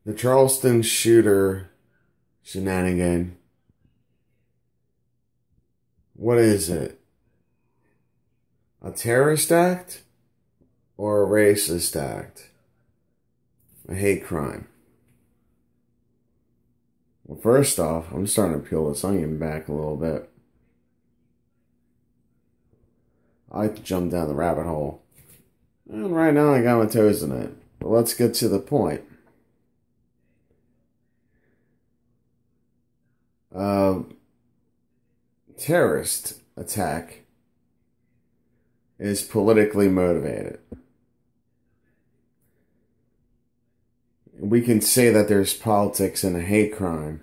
The Charleston shooter shenanigan. What is it? A terrorist act or a racist act? A hate crime? Well, first off, I'm starting to peel this onion back a little bit. I like to jump down the rabbit hole. And right now I got my toes in it. But let's get to the point. Terrorist attack is politically motivated. We can say that there's politics in a hate crime,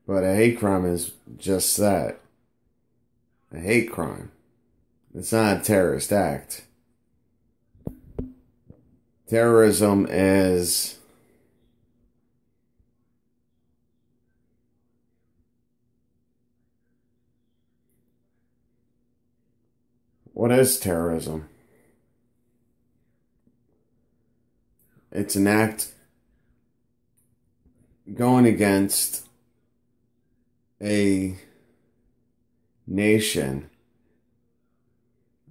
but a hate crime is just that. A hate crime. It's not a terrorist act. Terrorism is what is terrorism? It's an act going against a nation,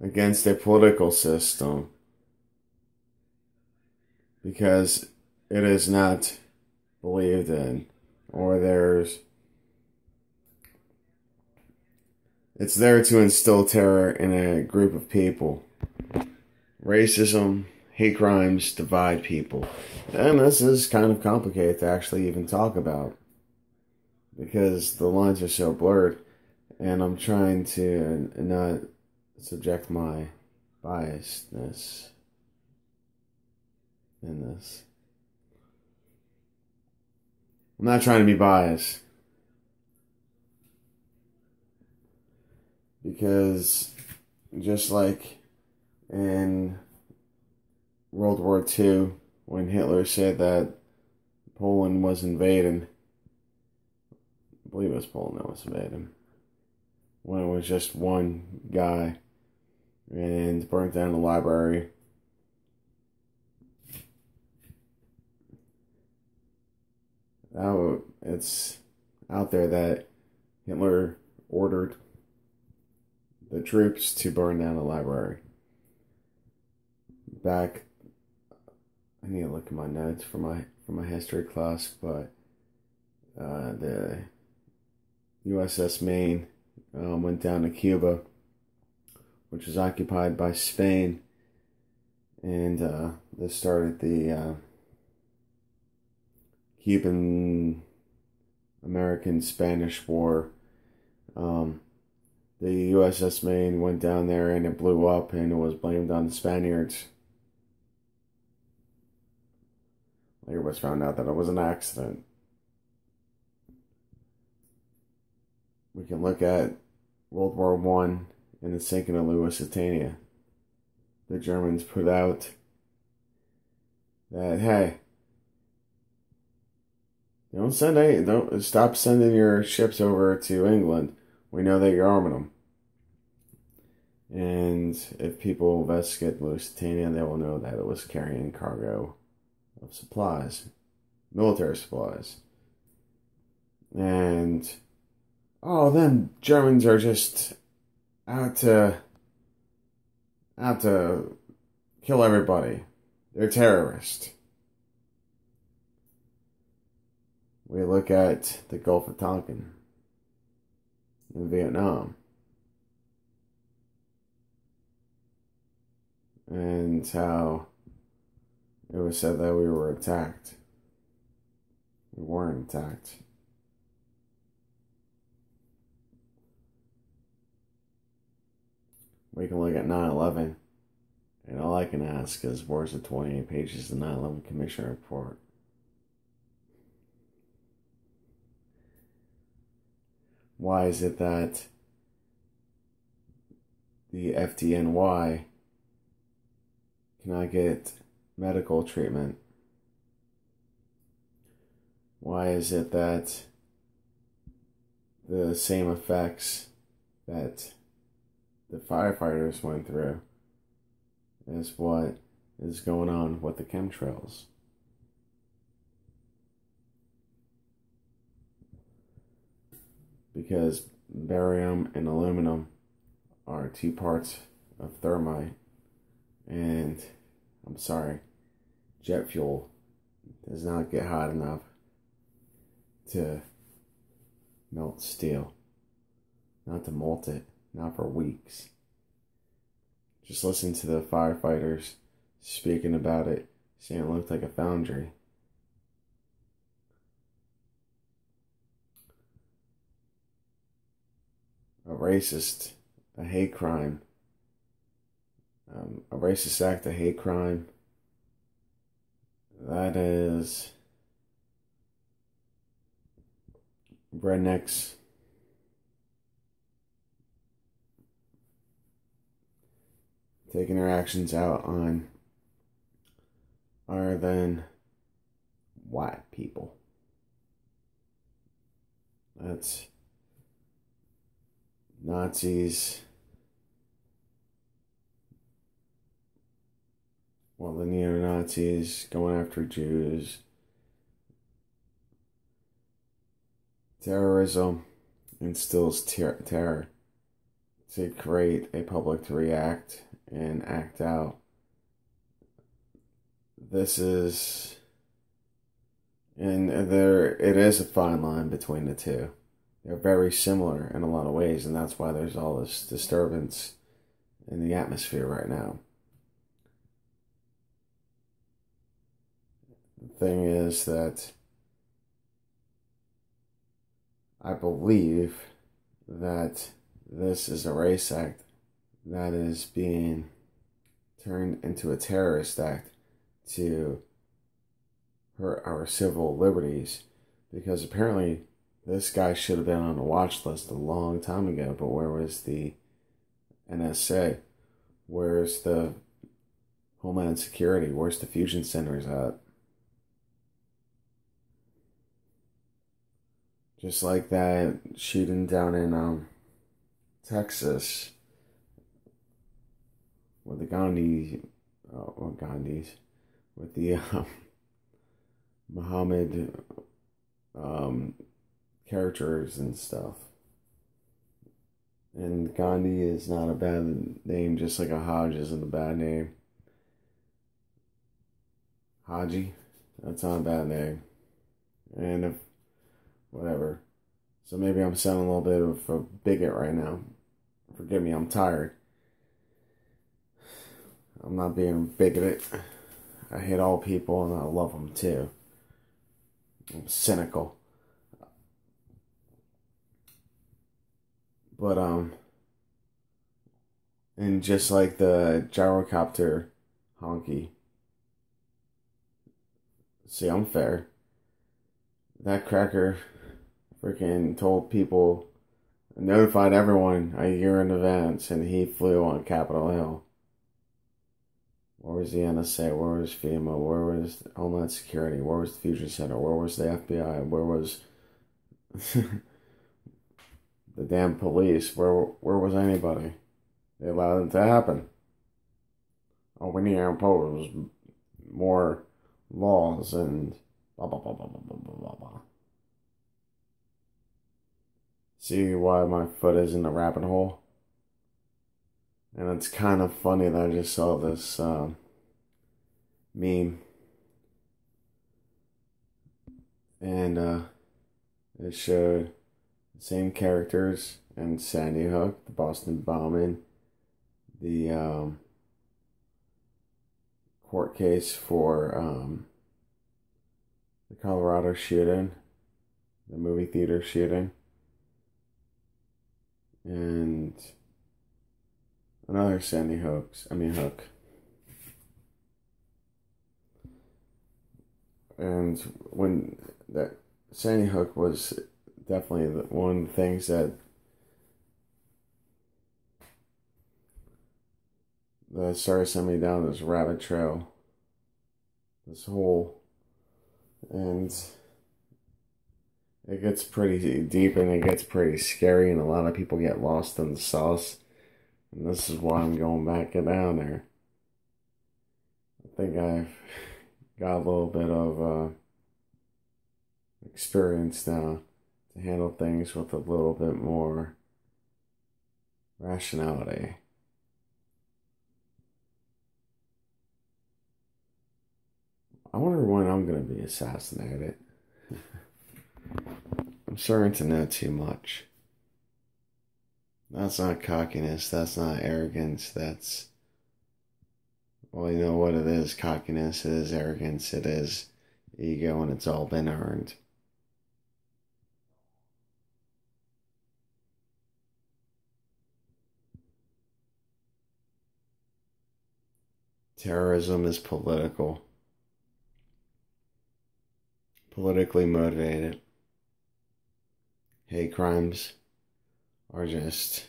against a political system, because it is not believed in, or it's there to instill terror in a group of people. Racism, hate crimes divide people. And this is kind of complicated to actually even talk about, because the lines are so blurred, and I'm trying to not subject my biasness in this. I'm not trying to be biased, because just like in World War II, when Hitler said that Poland was invading, I believe it was Poland that was invading, when it was just one guy, and burnt down the library. Now it's out there that Hitler ordered the troops to burn down the library. Back, I need to look at my notes for my history class, but the USS Maine went down to Cuba, which was occupied by Spain, and this started the Cuban-American-Spanish War. The USS Maine went down there and it blew up, and it was blamed on the Spaniards. Later was found out that it was an accident. We can look at World War I and the sinking of Lusitania. The Germans put out that, hey, don't stop sending your ships over to England. We know that you're arming them. And if people investigate Lusitania, they will know that it was carrying cargo of supplies, military supplies. And, then Germans are just out to kill everybody. They're terrorists. We look at the Gulf of Tonkin in Vietnam, and how it was said that we were attacked. We weren't attacked. We can look at 9/11, and all I can ask is, where's the 28 pages of the 9/11 Commission report? Why is it that the FDNY cannot get medical treatment? Why is it that the same effects that the firefighters went through is what is going on with the chemtrails? because barium and aluminum are two parts of thermite, and I'm sorry, jet fuel does not get hot enough to melt steel, not to melt it, not for weeks. Just listen to the firefighters speaking about it, saying it looked like a foundry. A racist, a hate crime, a racist act, a hate crime. That is rednecks taking their actions out on other than white people. That's Nazis, well, the neo-Nazis going after Jews. Terrorism instills terror to create a public to react and act out. This is, and it is a fine line between the two. They're very similar in a lot of ways, and that's why there's all this disturbance in the atmosphere right now. The thing is that I believe that this is a race act that is being turned into a terrorist act to hurt our civil liberties, because apparently this guy should have been on the watch list a long time ago, but where was the NSA? Where's the Homeland Security? Where's the fusion centers at? Just like that shooting down in Texas with the Gandhis, with the Muhammad characters and stuff. And Gandhi is not a bad name, just like a Hodge isn't a bad name. Haji, that's not a bad name. And if, whatever. So maybe I'm sounding a little bit of a bigot right now. Forgive me, I'm tired. I'm not being bigoted. I hate all people and I love them too. I'm cynical. But, and just like the gyrocopter honky. See, I'm fair. That cracker freaking told people, notified everyone a year in advance, and he flew on Capitol Hill. Where was the NSA? Where was FEMA? Where was Homeland Security? Where was the Fusion Center? Where was the FBI? Where was the damn police? Where was anybody? They allowed it to happen. Oh, we need to impose more laws and blah, blah, blah, blah, blah, blah, blah, blah. See why my foot is in the rabbit hole? And it's kind of funny that I just saw this meme. And it showed the same characters in Sandy Hook, the Boston bombing, the court case for the Colorado shooting, the movie theater shooting, and another Sandy Hook. And when that Sandy Hook was definitely one of the things that started sending me down this rabbit trail, this hole, and it gets pretty deep and it gets pretty scary, and a lot of people get lost in the sauce. And this is why I'm going back down there. I think I've got a little bit of experience now to handle things with a little bit more rationality. I wonder when I'm going to be assassinated. I'm starting to know too much. That's not cockiness, that's not arrogance, that's... Well, you know what it is, cockiness, it is arrogance, it is ego, and it's all been earned. Terrorism is political, politically motivated. Hate crimes are just,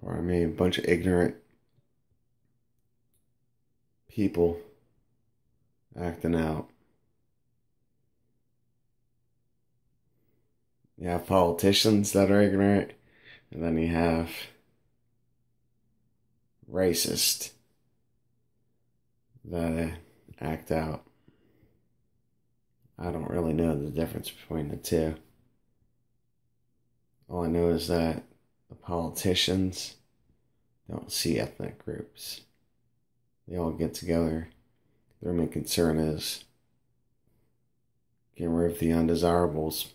pardon me, a bunch of ignorant people acting out. You have politicians that are ignorant, and then you have racists that act out. I don't really know the difference between the two. All I know is that the politicians don't see ethnic groups. They all get together. Their main concern is getting rid of the undesirables.